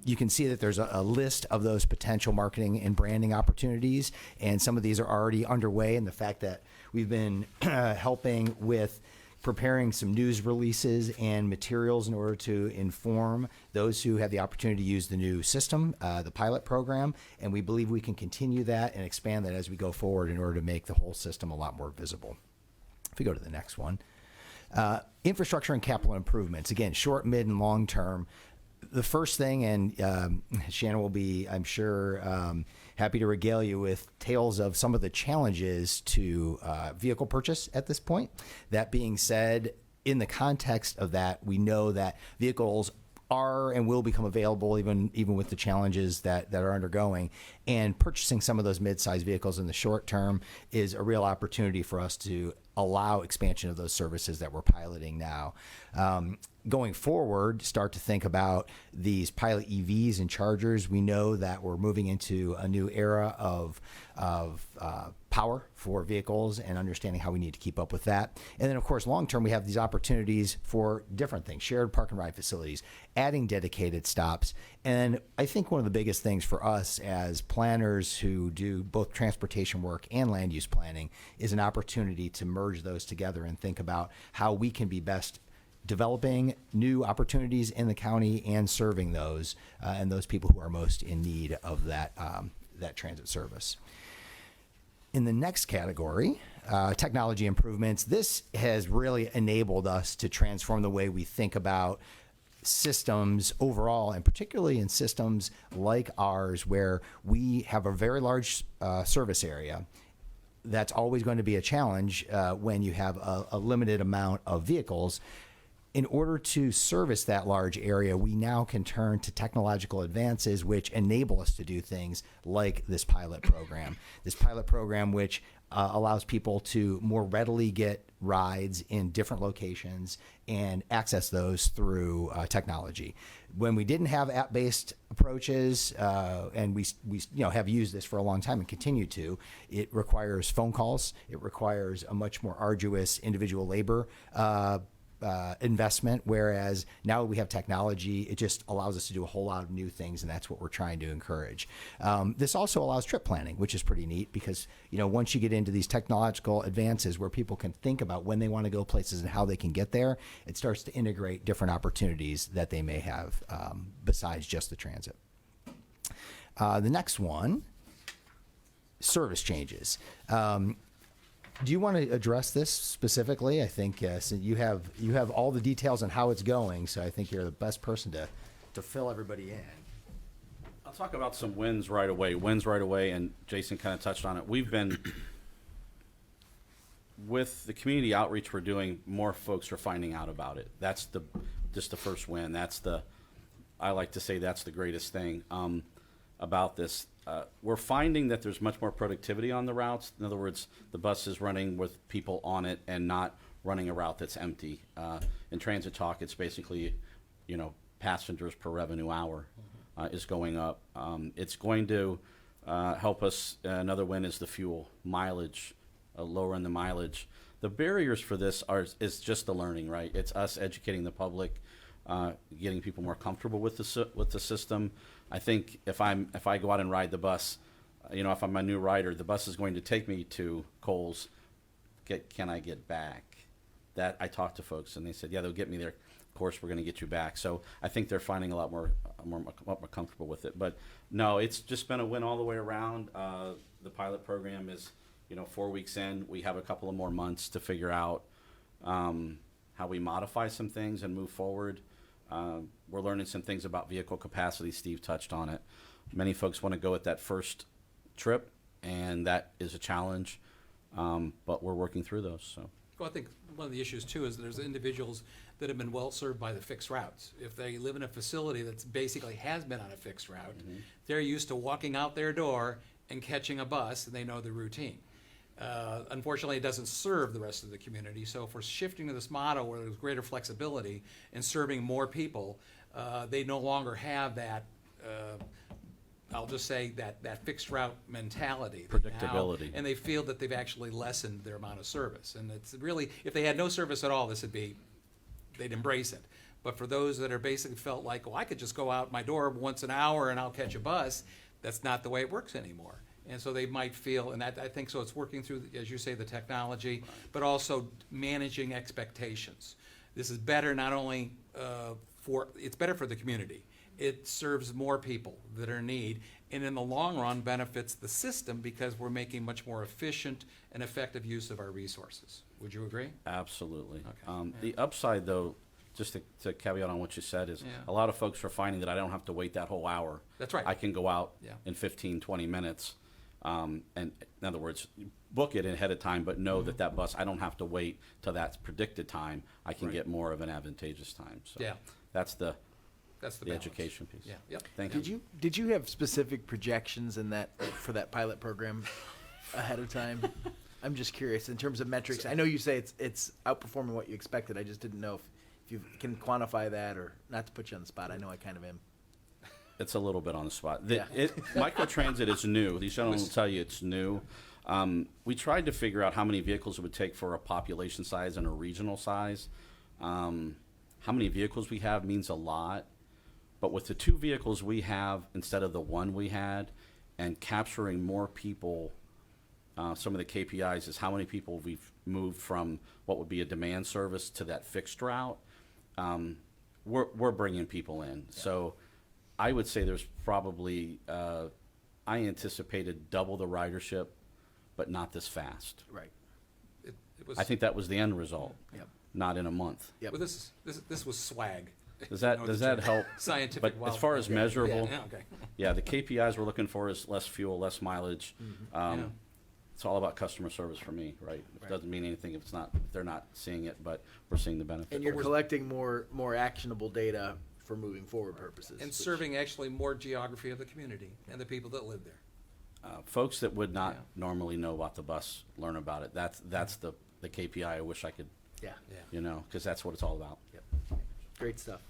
M: You can see that there's a list of those potential marketing and branding opportunities, and some of these are already underway, and the fact that we've been helping with preparing some news releases and materials in order to inform those who have the opportunity to use the new system, the pilot program, and we believe we can continue that and expand that as we go forward in order to make the whole system a lot more visible. If we go to the next one. Infrastructure and capital improvements, again, short, mid, and long term. The first thing, and Shannon will be, I'm sure, happy to regale you with tales of some of the challenges to vehicle purchase at this point. That being said, in the context of that, we know that vehicles are and will become available even with the challenges that are undergoing, and purchasing some of those mid-sized vehicles in the short term is a real opportunity for us to allow expansion of those services that we're piloting now. Going forward, start to think about these pilot EVs and chargers. We know that we're moving into a new era of power for vehicles and understanding how we need to keep up with that. And then, of course, long term, we have these opportunities for different things, shared park and ride facilities, adding dedicated stops. And I think one of the biggest things for us as planners who do both transportation work and land use planning is an opportunity to merge those together and think about how we can be best developing new opportunities in the county and serving those and those people who are most in need of that transit service. In the next category, technology improvements, this has really enabled us to transform the way we think about systems overall, and particularly in systems like ours where we have a very large service area. That's always going to be a challenge when you have a limited amount of vehicles. In order to service that large area, we now can turn to technological advances which enable us to do things like this pilot program. This pilot program which allows people to more readily get rides in different locations and access those through technology. When we didn't have app-based approaches, and we have used this for a long time and continue to, it requires phone calls. It requires a much more arduous individual labor investment, whereas now we have technology, it just allows us to do a whole lot of new things, and that's what we're trying to encourage. This also allows trip planning, which is pretty neat because, once you get into these technological advances where people can think about when they want to go places and how they can get there, it starts to integrate different opportunities that they may have besides just the transit. The next one, service changes. Do you want to address this specifically? I think so you have all the details on how it's going, so I think you're the best person to fill everybody in.
G: I'll talk about some wins right away. And Jason kind of touched on it. We've been, with the community outreach we're doing, more folks are finding out about it. That's just the first win. I like to say that's the greatest thing about this. We're finding that there's much more productivity on the routes. In other words, the bus is running with people on it and not running a route that's empty. In transit talk, it's basically, passengers per revenue hour is going up. It's going to help us. Another win is the fuel mileage, lowering the mileage. The barriers for this is just the learning, right? It's us educating the public, getting people more comfortable with the system. I think if I go out and ride the bus, if I'm a new rider, the bus is going to take me to Kohl's. Can I get back? That I talked to folks and they said, yeah, they'll get me there. Of course, we're going to get you back. So I think they're finding a lot more comfortable with it. But no, it's just been a win all the way around. The pilot program is, 4 weeks in. We have a couple of more months to figure out how we modify some things and move forward. We're learning some things about vehicle capacity. Steve touched on it. Many folks want to go at that first trip, and that is a challenge, but we're working through those. So.
B: Well, I think one of the issues too is there's individuals that have been well served by the fixed routes. If they live in a facility that's basically has been on a fixed route, they're used to walking out their door and catching a bus, and they know the routine. Unfortunately, it doesn't serve the rest of the community. So if we're shifting to this model where there's greater flexibility and serving more people, they no longer have that, I'll just say that fixed route mentality.
G: Predictability.
B: And they feel that they've actually lessened their amount of service. And it's really, if they had no service at all, this would be, they'd embrace it. But for those that are basically felt like, well, I could just go out my door once an hour and I'll catch a bus, that's not the way it works anymore. And so they might feel, and I think so it's working through, as you say, the technology, but also managing expectations. This is better not only it's better for the community. It serves more people that are in need, and in the long run benefits the system because we're making much more efficient and effective use of our resources. Would you agree?
G: Absolutely.
B: Okay.
G: The upside, though, just to caveat on what you said, is a lot of folks are finding that I don't have to wait that whole hour.
B: That's right.
G: I can go out
B: Yeah.
G: in 15, 20 minutes. And in other words, book it ahead of time, but know that that bus, I don't have to wait till that predicted time. I can get more of an advantageous time. So
B: Yeah.
G: that's the
B: balance.
G: education piece.
B: Yeah. Yep.
G: Thank you.
C: Did you have specific projections in that for that pilot program ahead of time? I'm just curious in terms of metrics. I know you say it's outperforming what you expected. I just didn't know if you can quantify that, or not to put you on the spot. I know I kind of am.
G: It's a little bit on the spot.
C: Yeah.
G: Microtransit is new. These gentlemen will tell you it's new. We tried to figure out how many vehicles it would take for a population size and a regional size. How many vehicles we have means a lot. But with the 2 vehicles we have instead of the 1 we had, and capturing more people, some of the KPIs is how many people we've moved from what would be a demand service to that fixed route. We're bringing people in. Yeah. So I would say there's probably, I anticipated double the ridership, but not this fast.
C: Right.
B: It was,
G: I think that was the end result.
C: Yep.
G: Not in a month.
C: Yep.
B: Well, this was swag.
G: Does that help?
B: Scientific.
G: But as far as measurable,
B: yeah,
G: the KPIs we're looking for is less fuel, less mileage.
B: Yeah.
G: It's all about customer service for me, right? It doesn't mean anything if they're not seeing it, but we're seeing the benefit.
C: And you're collecting more actionable data for moving forward purposes.
B: And serving actually more geography of the community and the people that live there.
G: Folks that would not normally know about the bus learn about it. That's the KPI I wish I could, because that's what it's all about.
C: Yep. Great stuff.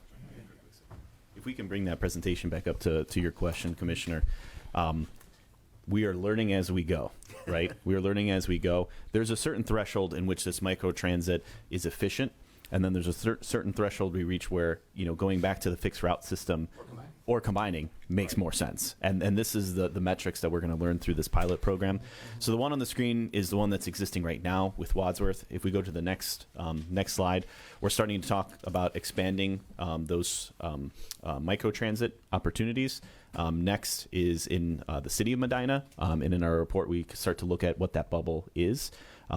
N: If we can bring that presentation back up to your question, Commissioner. We are learning as we go, right? We are learning as we go. There's a certain threshold in which this microtransit is efficient, and then there's a certain threshold we reach where, going back to the fixed route system or combining makes more sense. And this is the metrics that we're going to learn through this pilot program. So the one on the screen is the one that's existing right now with Wadsworth. If we go to the next slide, we're starting to talk about expanding those microtransit opportunities. Next is in the city of Medina, and in our report we start to look at what that bubble is,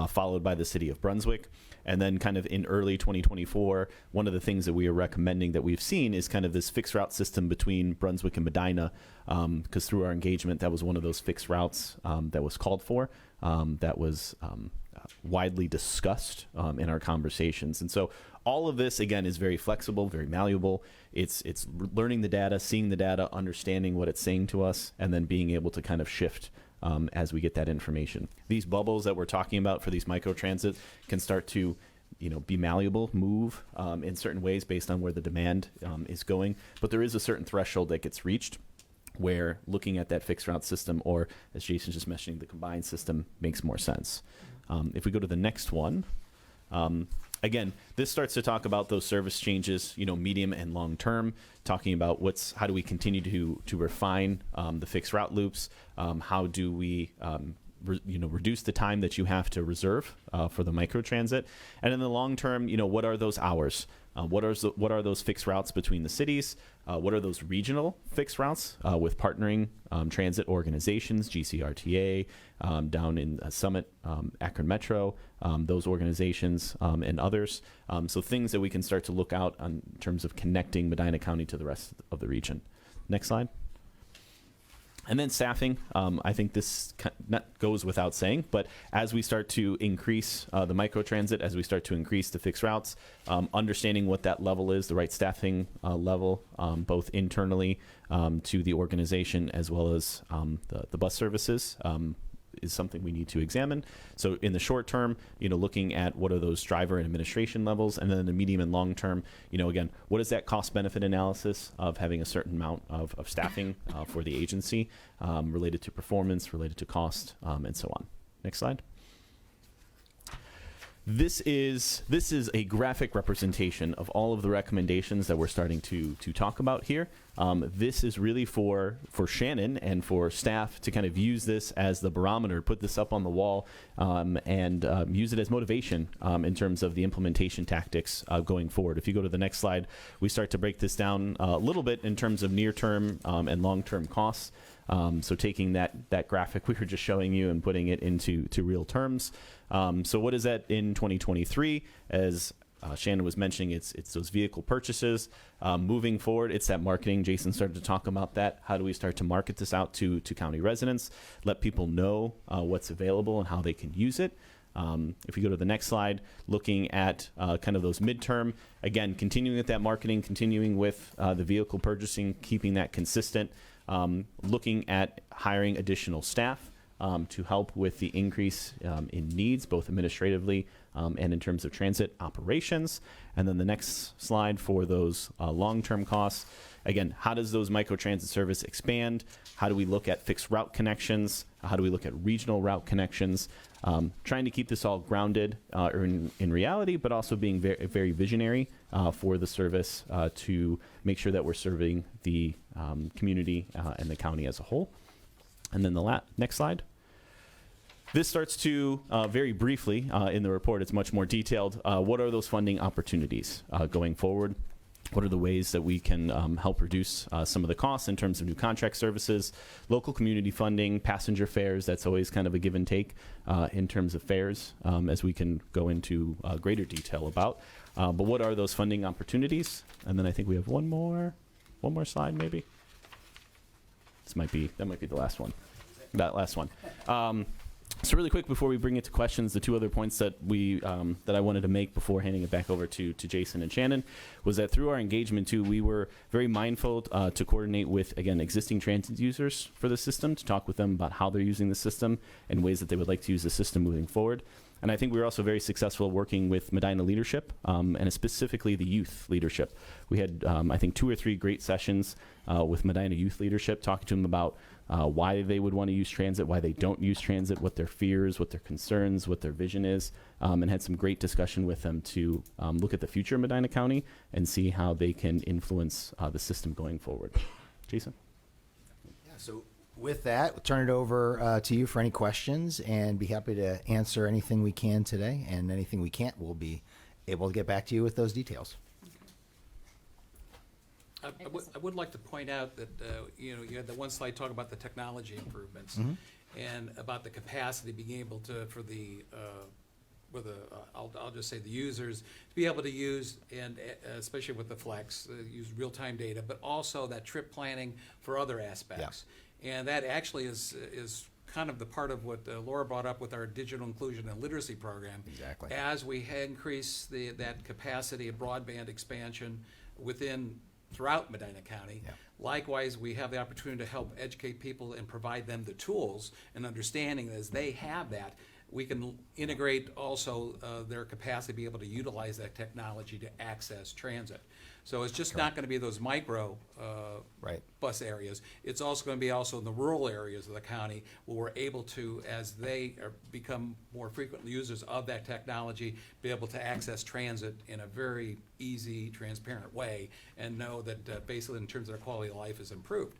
N: followed by the city of Brunswick. And then kind of in early 2024, one of the things that we are recommending that we've seen is kind of this fixed route system between Brunswick and Medina, because through our engagement, that was one of those fixed routes that was called for, that was widely discussed in our conversations. And so all of this, again, is very flexible, very malleable. It's learning the data, seeing the data, understanding what it's saying to us, and then being able to kind of shift as we get that information. These bubbles that we're talking about for these microtransit can start to be malleable, move in certain ways based on where the demand is going. But there is a certain threshold that gets reached where looking at that fixed route system, or as Jason's just mentioning, the combined system makes more sense. If we go to the next one, again, this starts to talk about those service changes, medium and long term, talking about how do we continue to refine the fixed route loops, how do we reduce the time that you have to reserve for the microtransit, and in the long term, what are those hours? What are those fixed routes between the cities? What are those regional fixed routes with partnering transit organizations, GCRTA, down in Summit, Akron Metro, those organizations, and others. So things that we can start to look out on in terms of connecting Medina County to the rest of the region. Next slide. And then staffing, I think this goes without saying, but as we start to increase the microtransit, as we start to increase the fixed routes, understanding what that level is, the right staffing level, both internally to the organization as well as the bus services, is something we need to examine. So in the short term, looking at what are those driver and administration levels, and then in the medium and long term, again, what is that cost benefit analysis of having a certain amount of staffing for the agency related to performance, related to cost, and so on. Next slide. This is a graphic representation of all of the recommendations that we're starting to talk about here. This is really for Shannon and for staff to kind of use this as the barometer, put this up on the wall, and use it as motivation in terms of the implementation tactics going forward. If you go to the next slide, we start to break this down a little bit in terms of near-term and long-term costs. So taking that graphic we were just showing you and putting it into real terms. So what is that in 2023? As Shannon was mentioning, it's those vehicle purchases. Moving forward, it's that marketing. Jason started to talk about that. How do we start to market this out to county residents, let people know what's available and how they can use it? If we go to the next slide, looking at kind of those midterm, again, continuing with that marketing, continuing with the vehicle purchasing, keeping that consistent, looking at hiring additional staff to help with the increase in needs, both administratively and in terms of transit operations. And then the next slide for those long-term costs. Again, how does those microtransit service expand? How do we look at fixed route connections? How do we look at regional route connections? Trying to keep this all grounded in reality, but also being very, very visionary for the service to make sure that we're serving the community and the county as a whole. And then the next slide. This starts to, very briefly in the report, it's much more detailed. What are those funding opportunities going forward? What are the ways that we can help reduce some of the costs in terms of new contract services, local community funding, passenger fares? That's always kind of a give and take in terms of fares, as we can go into greater detail about. But what are those funding opportunities? And then I think we have one more slide, maybe. That might be the last one. That last one. So really quick before we bring it to questions, the two other points that I wanted to make before handing it back over to Jason and Shannon was that through our engagement too, we were very mindful to coordinate with, again, existing transit users for the system, to talk with them about how they're using the system and ways that they would like to use the system moving forward. And I think we were also very successful working with Medina leadership, and specifically the youth leadership. We had, I think, 2 or 3 great sessions with Medina youth leadership, talking to them about why they would want to use transit, why they don't use transit, what their fears, what their concerns, what their vision is, and had some great discussion with them to look at the future of Medina County and see how they can influence the system going forward. Jason?
M: Yeah, so with that, we'll turn it over to you for any questions, and be happy to answer anything we can today, and anything we can't, we'll be able to get back to you with those details.
B: I would like to point out that, you had the one slide talking about the technology improvements and about the capacity being able to, for the, I'll just say the users, to be able to use, and especially with the Flex, use real-time data, but also that trip planning for other aspects. Yeah. And that actually is kind of the part of what Laura brought up with our digital inclusion and literacy program.
M: Exactly.
B: As we increase that capacity of broadband expansion throughout Medina County. Yeah. Likewise, we have the opportunity to help educate people and provide them the tools and understanding that as they have that, we can integrate also their capacity to be able to utilize that technology to access transit. So it's just not going to be those micro bus areas. It's also going to be also in the rural areas of the county where we're able to, as they become more frequent users of that technology, be able to access transit in a very easy, transparent way, and know that basically in terms of their quality of life is improved.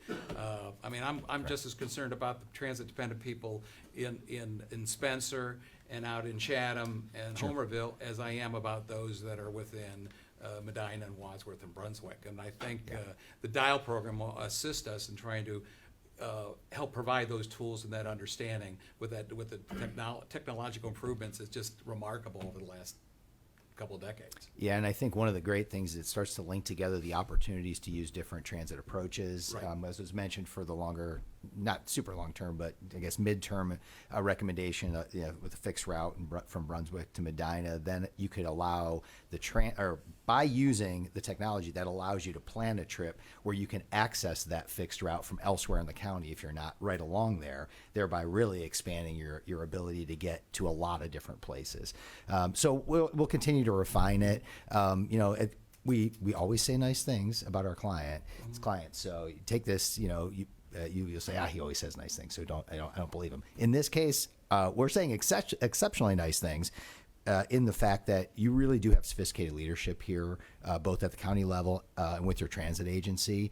B: I mean, I'm just as concerned about the transit-dependent people in Spencer and out in Chatham and Homerville as I am about those that are within Medina and Wadsworth and Brunswick. And I think the DIAL program will assist us in trying to help provide those tools and that understanding with the technological improvements. It's just remarkable over the last couple of decades.
M: Yeah, and I think one of the great things is it starts to link together the opportunities to use different transit approaches. As was mentioned, for the longer not super long term, but I guess midterm recommendation with a fixed route from Brunswick to Medina, then you could allow or by using the technology that allows you to plan a trip where you can access that fixed route from elsewhere in the county if you're not right along there, thereby really expanding your ability to get to a lot of different places. So we'll continue to refine it. We always say nice things about our clients. So you take this, you'll say, he always says nice things, so I don't believe him. In this case, we're saying exceptionally nice things in the fact that you really do have sophisticated leadership here, both at the county level and with your transit agency,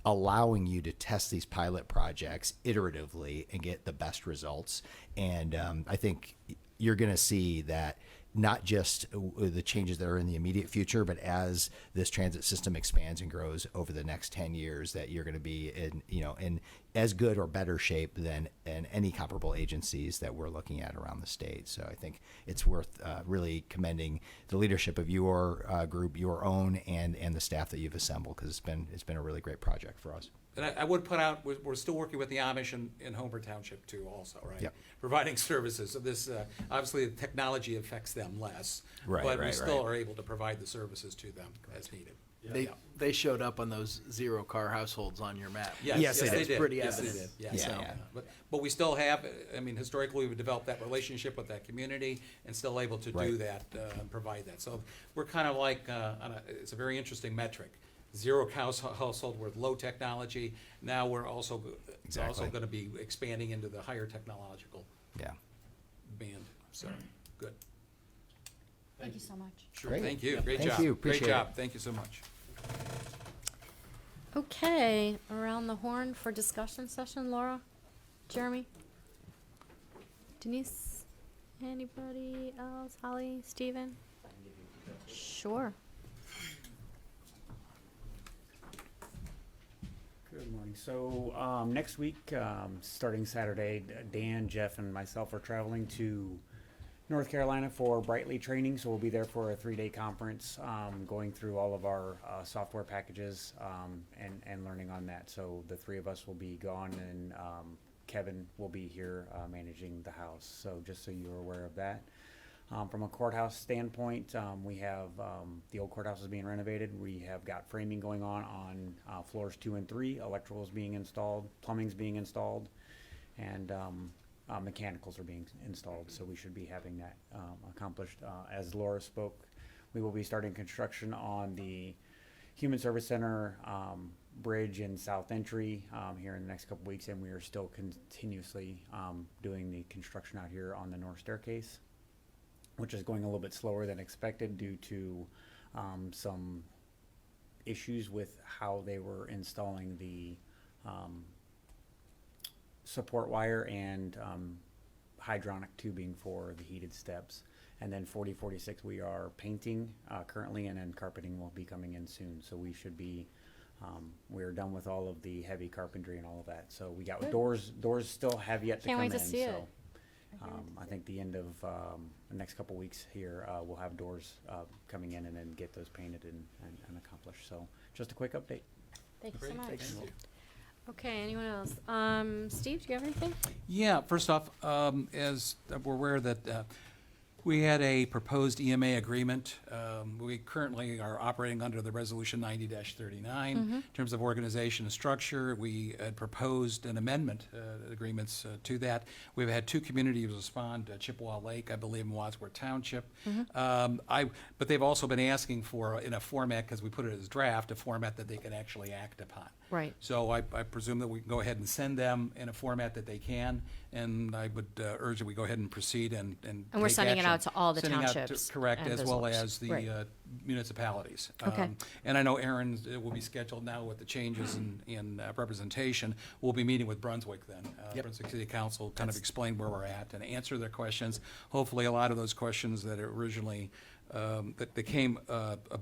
M: allowing you to test these pilot projects iteratively and get the best results. And I think you're going to see that not just the changes that are in the immediate future, but as this transit system expands and grows over the next 10 years, that you're going to be in as good or better shape than in any comparable agencies that we're looking at around the state. So I think it's worth really commending the leadership of your group, your own, and the staff that you've assembled, because it's been a really great project for us.
B: And I would put out, we're still working with the Amish in Homer Township too also, right?
M: Yep.
B: Providing services. So this, obviously, the technology affects them less.
M: Right,
B: but we
M: right,
B: still
M: right.
B: are able to provide the services to them as needed.
C: They showed up on those 0-car households on your map.
B: Yes,
M: they
B: they
M: did.
B: did.
C: Pretty
B: Yes, they
C: evident.
B: did. Yes.
M: Yeah,
B: So,
M: yeah.
B: But we still have, historically, we've developed that relationship with that community and still able to do
M: Right.
B: that and provide that. So we're kind of like, it's a very interesting metric. 0 household with low technology. Now we're also
M: Exactly.
B: going to be expanding into the higher technological
M: Yeah.
B: band. So good.
I: Thank you so much.
B: Sure.
M: Great.
B: Thank you.
M: Yeah.
B: Great
M: Thank
B: job.
M: you.
B: Great
M: Appreciate
B: job.
M: it.
B: Thank you so much.
I: Okay, around the horn for discussion session, Laura, Jeremy, Denise, anybody else? Holly, Steven? Sure.
O: Good morning. So next week, starting Saturday, Dan, Jeff, and myself are traveling to North Carolina for Brightly training. So we'll be there for a 3-day conference, going through all of our software packages and learning on that. So the 3 of us will be gone, and Kevin will be here managing the house. So just so you're aware of that. From a courthouse standpoint, we have the old courthouse is being renovated. We have got framing going on floors 2 and 3. Electrical is being installed, plumbing's being installed, and mechanicals are being installed. So we should be having that accomplished. As Laura spoke, we will be starting construction on the Human Service Center bridge in South Entry here in the next couple weeks, and we are still continuously doing the construction out here on the north staircase, which is going a little bit slower than expected due to some issues with how they were installing the support wire and hydronic tubing for the heated steps. And then 4046 we are painting currently, and then carpeting will be coming in soon. So we should be, we're done with all of the heavy carpentry and all of that. So we got
I: Good.
O: doors still have yet to
I: Can't
O: come
I: wait to
O: in.
I: see it.
O: So I think the end of the next couple weeks here, we'll have doors coming in and then get those painted and accomplished. So just a quick update.
I: Thank you so
B: Great.
I: much.
B: Thank you.
I: Okay, anyone else? Steve, do you have anything?
B: Yeah, first off, as we're aware that we had a proposed EMA agreement. We currently are operating under the Resolution 90-39. In terms of organization and structure, we had proposed an amendment agreements to that. We've had 2 communities respond, Chippewa Lake, I believe, in Wadsworth Township. But they've also been asking for, in a format, because we put it as draft, a format that they can actually act upon.
I: Right.
B: So I presume that we can go ahead and send them in a format that they can, and I would urge that we go ahead and proceed and
I: we're
B: take
I: sending it
B: action.
I: out to all the
B: Sending out to-
I: townships
B: correct,
I: and
B: as well
I: visitors.
B: as the
I: Right.
B: municipalities.
I: Okay.
B: And I know Aaron will be scheduled now with the changes in representation. We'll be meeting with Brunswick then. Brunswick City Council, kind of explain where we're at and answer their questions. Hopefully, a lot of those questions that originally that came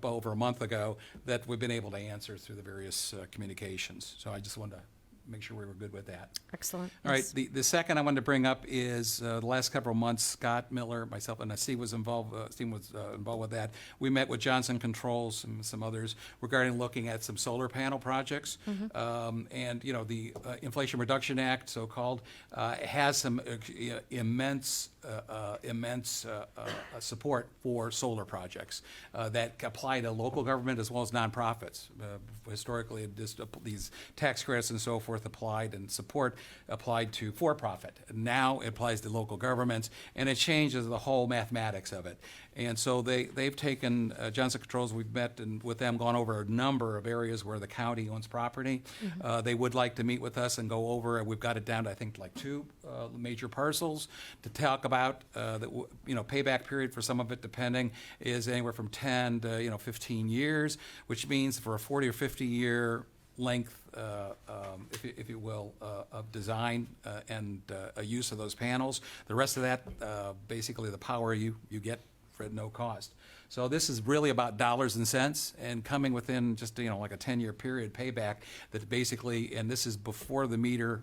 B: over a month ago, that we've been able to answer through the various communications. So I just wanted to make sure we were good with that.
I: Excellent.
B: All right,
I: Yes.
B: the second I wanted to bring up is the last couple of months, Scott Miller, myself, and Steve was involved with that. We met with Johnson Controls and some others regarding looking at some solar panel projects. And, you know, the Inflation Reduction Act, so-called, has some immense support for solar projects that apply to local government as well as nonprofits. Historically, these tax credits and so forth applied, and support applied to for-profit. Now it applies to local governments, and it changes the whole mathematics of it. And so they've taken, Johnson Controls, we've met with them, gone over a number of areas where the county owns property. They would like to meet with us and go over, and we've got it down to, I think, like 2 major parcels to talk about. Payback period for some of it, depending, is anywhere from 10 to 15 years, which means for a 40 or 50-year length, if you will, of design and a use of those panels. The rest of that, basically the power you get for no cost. So this is really about dollars and cents, and coming within just like a 10-year period payback that basically, and this is before the meter.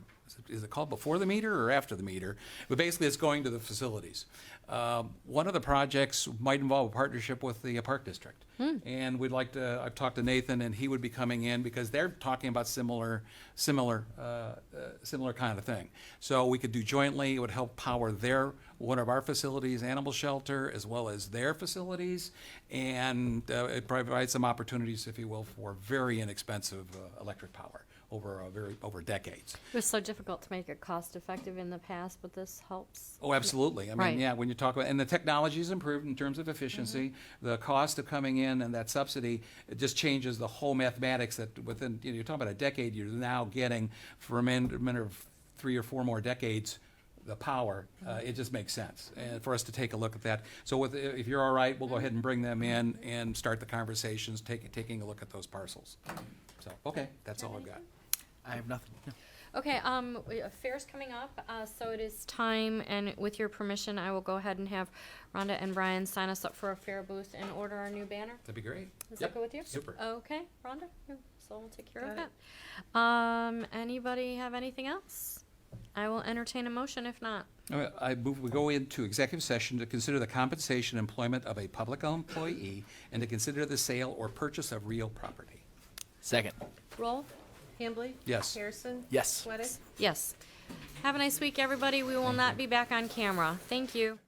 B: Is it called before the meter or after the meter? But basically, it's going to the facilities. One of the projects might involve a partnership with the Park District. And we'd like to, I've talked to Nathan, and he would be coming in because they're talking about similar kind of thing. So we could do jointly. It would help power one of our facilities, animal shelter, as well as their facilities. And it provides some opportunities, if you will, for very inexpensive electric power over decades.
I: It was so difficult to make it cost effective in the past, but this helps.
B: Oh, absolutely. I mean,
I: Right.
B: yeah, when you talk about, and the technology's improved in terms of efficiency, the cost of coming in and that subsidy, it just changes the whole mathematics that within, you're talking about a decade, you're now getting for a minute of 3 or 4 more decades, the power. It just makes sense and for us to take a look at that. So if you're all right, we'll go ahead and bring them in and start the conversations, taking a look at those parcels. So, okay, that's all I've got.
C: I have nothing. No.
I: Okay, fair's coming up, so it is time, and with your permission, I will go ahead and have Rhonda and Brian sign us up for a fair booth and order our new banner.
B: That'd be great.
I: Is that good with you?
B: Super.
I: Okay, Rhonda, so we'll take care of that. Anybody have anything else? I will entertain a motion if not.
B: I move we go into executive session to consider the compensation and employment of a public employee and to consider the sale or purchase of real property.
C: Second.
D: Roll. Hambley?
B: Yes.
D: Harrison?
C: Yes.
D: Sweattick?
I: Yes. Have a nice week, everybody. We will not be back on camera. Thank you.